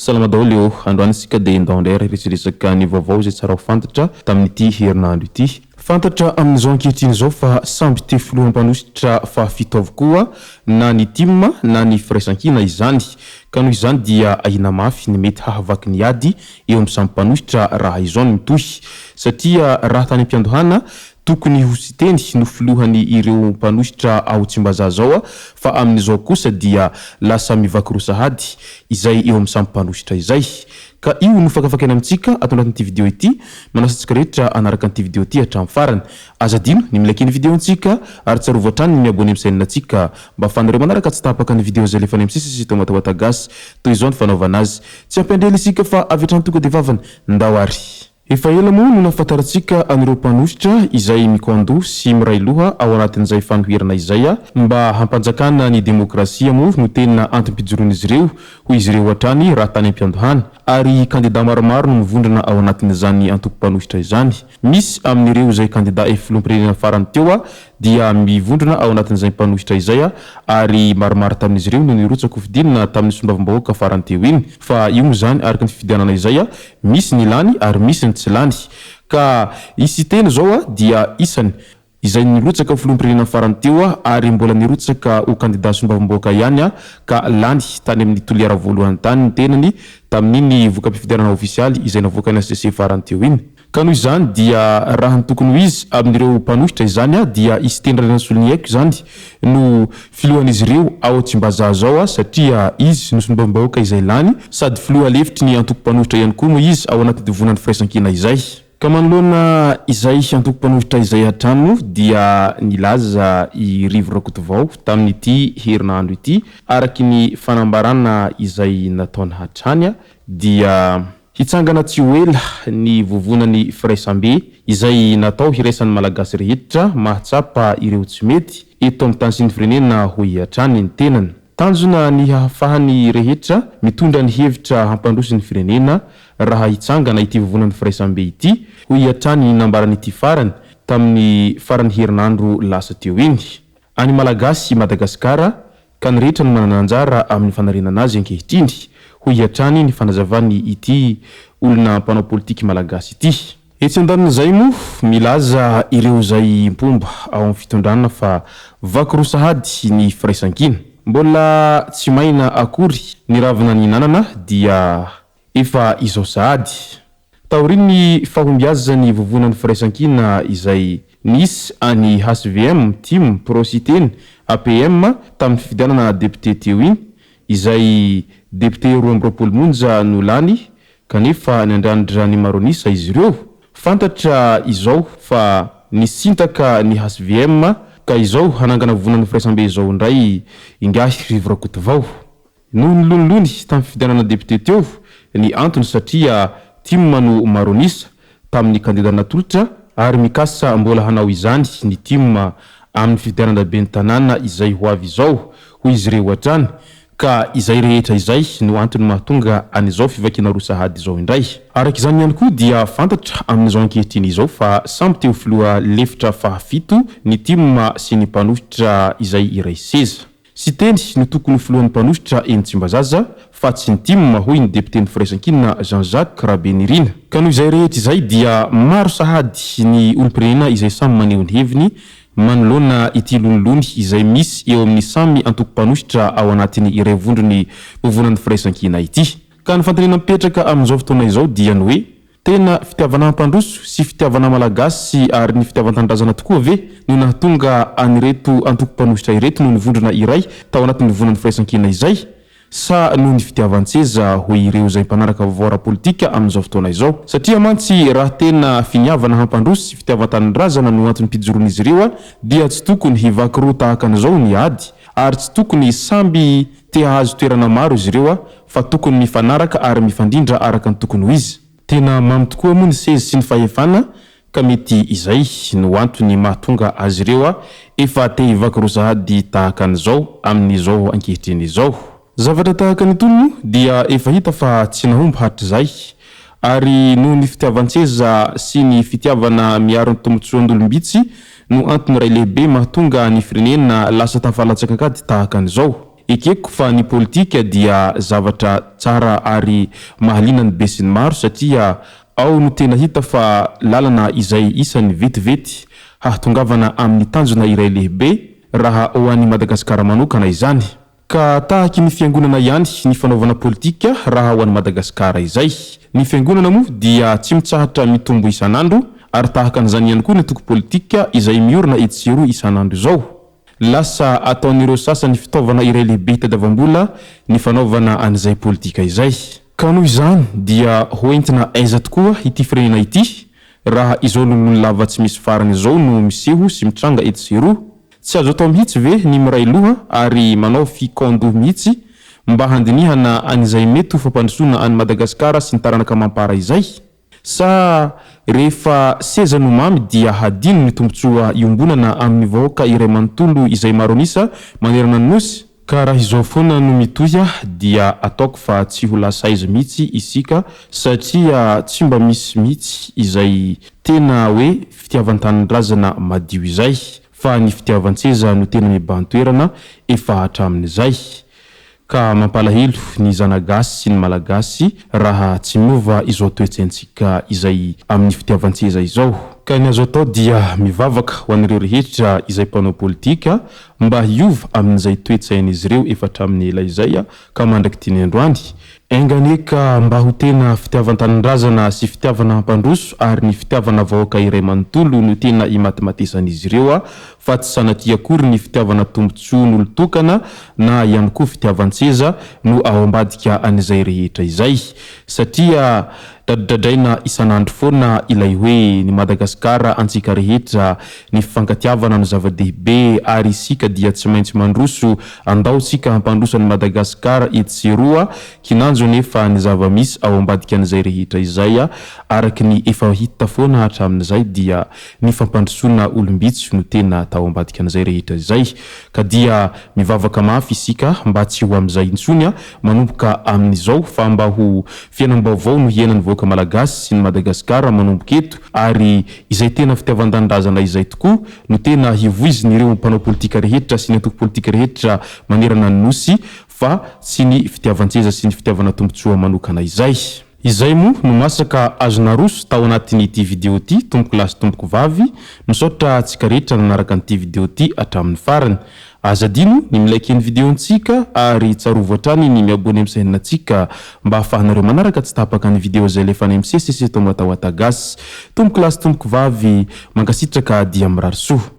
Salama daholo eo, androany isika dia indao-ndray rehetraresaka ny vaovao izay tsara ho fantatra tamin'ity herinandro ity. Fantatra amin'izao ankehitriny izao fa samby te filoham-panositra fahafito avokoa na ny tim na ny firaisan-kina izany. Ka noho izany dia ahina mafy ny mety hahavaky ny ady eo amin'ny samby mpanositra raha izao no mitohy. Satria raha tany am-piandohana tokony ho siteny no filohany ireo mpanositra ao Tsimbazaza zao fa amin'izao kosa dia lasa mivaky rosahady izay eo amin'ny samby mpanositra izay. Ka io no fakafakena amintsika ato anatin'ity video ity, manasantsika rehetra anaraka an'ity video ity hatramin'ny farany. Azadino ny milakiny video antsika ary tsarovy hatrany ny miabony amin'ny chaîne-nantsika mba ahafahanareo manaraka tsy tapaka ny video izay lefa any amin'ny sisy tomatawata gasy toy izao ny fanaovana azy. Tsy ampendrely isika fa avy hatrany tonga dia vavany ndao ary. Efa ela moa no nahafantarantsika anireo mpanositra izay mikoando sy miray loha ao anatin'izay fanohirana izay mba hampanjakana ny demokrasia moa no tena antom-pijoroan'izy ireo hoy izy ireo hatrany raha tany am-piandohana ary kandida maromaro no mivondrana ao anatin'izany antoko-mpanositra izany. Misy amin'ireo izay kandida filoham-pirenena farany teo dia mivondrana ao anatin'izay mpanositra izay ary maromaro tamin'izy ireo no nirotsaka fidinina tamin'ny sombavim-bahoaka farany teo iny fa io moa zany araka ny fifidianana izay misy ny lany ary misy ny tsy lany. Ka isy teny zao dia isany izay nirotsaka filoham-pirenena farany teo ary mbola nirotsaka ho kandida sombavim-bahoaka ihany ka lany tany amin'ny toliara voalohany tany ny tenany tamin'iny voka-pifidianana ofisialy izay navoaka ny SCC farany teo iny. Ka noho izany dia raha ny tokony ho izy amin'ireo mpanositra izany dia isy teny ray nasolony haiko izany no filohan'izy ireo ao Tsimbazaza zao satria izy no sombavim-bahoaka izay lany sady filoha lefitry ny antoko-mpanositra ihany koa moa izy ao anaty devonan'ny firaisan-kina izay. Ka manoloana izay antoko-mpanositra izay hatrano dia nilaza i Rivo Rakotovao tamin'ity herinandro ity araky ny fanambarana izay nataony hatrany dia hitsangana tsy ho ela ny vovonan'ny firaisambe izay natao hiraisan'ny malagasy rehetra mahatsapa ireo tsy mety eto amin'ny tany sy ny firenena ho hiatrany ny tenany. Tanjona ny hahafahany rehetra mitondra ny hevitra hampandroso ny firenena raha hitsangana ity vovonan'ny firaisambe ity ho hiatrany nambaran'ity farany tamin'ny farany herinandro lasa teo iny. Any malagasy Madagasikara ka ny rehetra no manana anjara amin'ny fanarenana azy ankehitriny ho hiatrany ny fanazavany ity olona mpanao politika malagasy ity. Etsy andanin'izay moa milaza ireo izay mpomba ao amin'ny fitondrana fa vaky rosahady ny firaisan-kina. Mbola tsy maina akory ny ravina ny nanana dia efa izao sahady. Taoriny fahombiazany vovonan'ny firaisan-kina izay nisy any HVM, TIM, Prositeny, APM tamin'ny fifidianana député teo iny izay député 20 monja no lany kanefa ny andranidra ny maronisa izy ireo. Fantatra izao fa nisintaka ny HVM ka izao hanangana vovonan'ny firaisambe izao indray ingahy Rivo Rakotovao. No nilonilony tamin'ny fifidianana député teo ny antony satria TIM no maronisa tamin'ny kandida natolotra ary mikasa mbola hanao izany ny TIM amin'ny fifidianana be ny tanàna izay ho avy izao hoy izy ireo hatrany. Ka izay rehetra izay no antony mahatonga an'izao fivakina rosahady izao indray. Araka izany ihany koa dia fantatra amin'izao ankehitriny izao fa samby teo filoha lefitra fahafito ny TIM sy ny mpanositra izay iray seza. Sy teny ny tokony filohan'ny mpanositra eny Tsimbazaza fa tsy ny TIM hoy ny député-ny firaisan-kina Jean-Jacques Rabenirina. Ka noho izay rehetra izay dia maro sahady ny olom-pirenena izay samy maneho ny heviny manoloana ity lonilony izay misy eo amin'ny samy antoko-mpanositra ao anatin'ny iray vondrony vovonan'ny firaisan-kina ity. Ka ny fantanina mipetraka amin'izao fotoana izao dia ny hoe tena fitiavana mpandroso sy fitiavana malagasy ary ny fitiavan-tanindrazana tokoa ve no nahatonga anireto antoko-mpanositra ireto no nivondrona iray tao anatin'ny vovonan'ny firaisan-kina izay sa noho ny fitiavan-tseza ho ireo izay mpanaraka vaovao ara-politika amin'izao fotoana izao. Satria mantsy raha tena finiavana hampandroso sy fitiavan-tanindrazana no antony pijoroan'izy ireo dia tsy tokony hivaky roa tahaka an'izao ny ady ary tsy tokony samby te hahazo toerana maro izy ireo fa tokony mifanaraka ary mifandindra araka ny tokony ho izy. Tena mamy tokoa moa ny sezy sy ny fahefana ka mety izay no antony mahatonga azy ireo efa te hivaky rosahady tahaka an'izao amin'izao ankehitriny izao. Zavatra tahaka ny tono dia efa hita fa tsy nahomby hatrizay ary noho ny fitiavan-tseza sy ny fitiavana miaro ny tombotsoan'olombitsy no antony ray lehibe mahatonga ny firenena lasa tafalatsakakady tahaka an'izao. Ekeko fa ny politika dia zavatra tsara ary mahaliana ny be sy ny maro satria ao no tena hita fa lalana izay isan'ny vetivety hahatongavana amin'ny tanjona iray lehibe raha ho an'i Madagasikara manokana izany. Ka tahaky ny fiangonana ihany ny fanaovana politika raha ho an'i Madagasikara izay. Ny fiangonana moa dia tsy mitsahatra mitombo isan'andro ary tahaka an'izany ihany koa ny antoko politika izay miorina etsero isan'andro izao. Lasa ataon'ireo sasany fitaovana iray lehibe tadiavam-bola ny fanaovana an'izay politika izay. Ka noho izany dia hoentina aiza tokoa ity firenena ity raha izao lolony lava tsy misy farany izao no miseho sy mitranga etsero. Tsy azo atao mihitsy ve ny miray loha ary manao fikondo mihitsy mba handinihana an'izay mety ho fampandrosoana an'i Madagasikara sy ny taranaka mampara izay? Sa rehefa seza no mamy dia hadino ny tombotsoa iombonana amin'ny vahoaka iray manontolo izay maro anisa manerana ny nosy? Ka raha izao foana no mitohy dia ataoko fa tsy ho lasa izy mihitsy isika satria tsy mba misy mihitsy izay tena hoe fitiavan-tanindrazana madio izay fa ny fitiavan-tseza no tena mibantoerana efa hatramin'izay. Ka mampalahelo ny zanagasy sy ny malagasy raha tsy miova izao toetsaintsika izay amin'ny fitiavan-tseza izao. Ka ny azo atao dia mivavaka ho an'ireo rehetra izay mpanao politika mba hiova amin'izay toetsain'izy ireo efa hatramin'ny ela izay ka mandraky tiany androany. Enganeka mba ho tena fitiavan-tanindrazana sy fitiavana hampandroso ary ny fitiavana vahoaka iray manontolo no tena imatimatesan'izy ireo fa tsy sanaty akory ny fitiavana tombontsoa n'olo-tokana na ihany koa fitiavan-tseza no ao ambadika an'izay rehetra izay satria dadradraina isan'andro foana ilay hoe ny Madagasikara antsika rehetra ny fifankatiavana no zava-dehibe ary isika dia tsy maintsy mandroso andao tsika hampandroso an'i Madagasikara etseroa kinanjo nefa ny zava-misy ao ambadika an'izay rehetra izay araky ny efa hita foana hatramin'izay dia ny fampandrosoana olombitsy no tena tao ambadika an'izay rehetra izay ka dia mivavaka mafy isika mba tsy ho amin'izay intsony manomboka amin'izao fa mba ho fiainam-baovao no hiainany vahoaka malagasy sy ny Madagasikara manomboka eto ary izay tena fitiavan-tanindrazana izay tokoa no tena hivoizin'ireo mpanao politika rehetra sy ny antoko politika rehetra manerana ny nosy fa tsy ny fitiavan-tseza sy ny fitiavana tombotsoa manokana izay. Izay moa no masaka azona roso tao anatin'ity video ty tomboko lasy tomboko vavy misaotra tsika rehetra nanaraka n'ity video ty hatramin'ny farany. Azadino ny milaiky ny videontsika ary tsarovo hatrany ny miabony amin'ny sahinantsika mba ahafahanareo manaraka tsy tapaka ny video zay lefa any amin'ny sesese tao matao atagasy. Tomboko lasy tomboko vavy mankasitraka dia mirary soa.